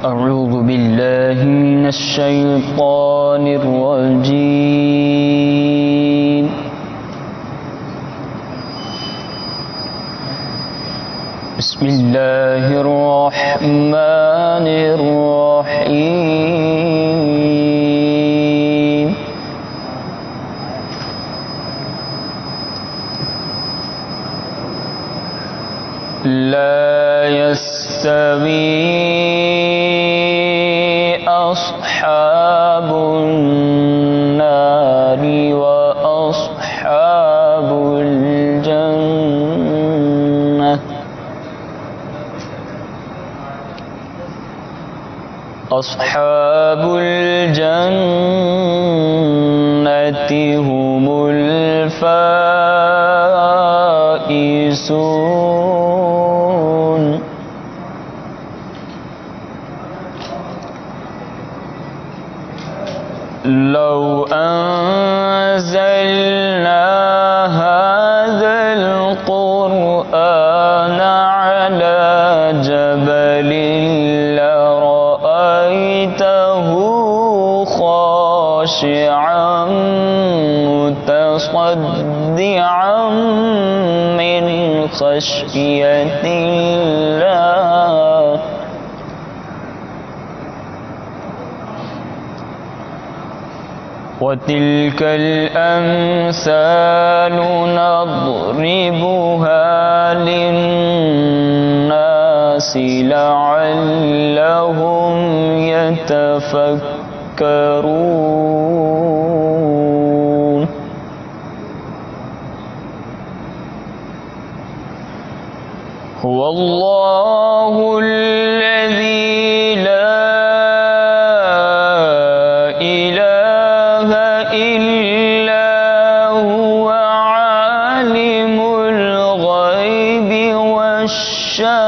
أعوذ بالله من الشيطان الرجيم. بسم الله الرحمن الرحيم. لا يستوي أصحاب النار وأصحاب الجنة. أصحاب الجنة هم الفائزون. لو أنزلنا هذا القرآن على جبل لرأيته خاشعا متصدعا من خشية الله. وتلك الأمثال نضربها للناس لعلهم يتفكرون. هو الله الذي لا إلا هو عالم الغيب والشهادة.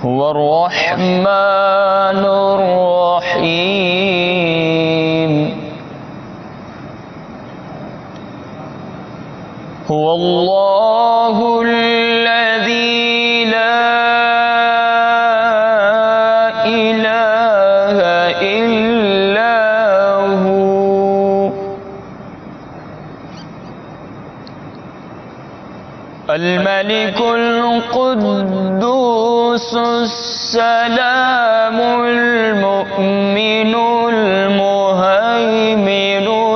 هو الرحمن الرحيم. هو الله الذي لا إله إلا هو الملك القدوس السلام المؤمن المهيمن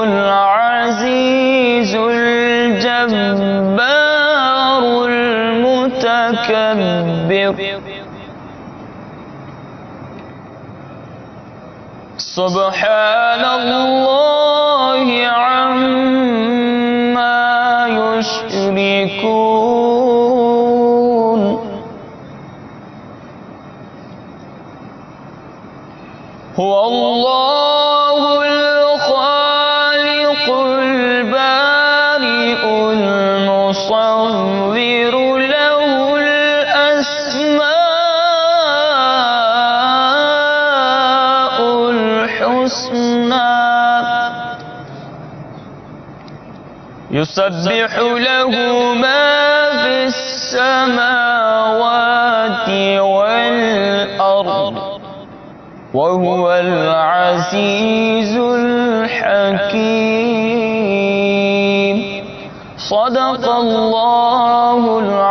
العزيز الجبار المتكبر. سبحان الله عما يشركون. هو الله الخالق البارئ المصور له الأسماء الحسنى. يسبح له ما في السماوات والأرض وهو العزيز الحكيم. صدق الله العظيم.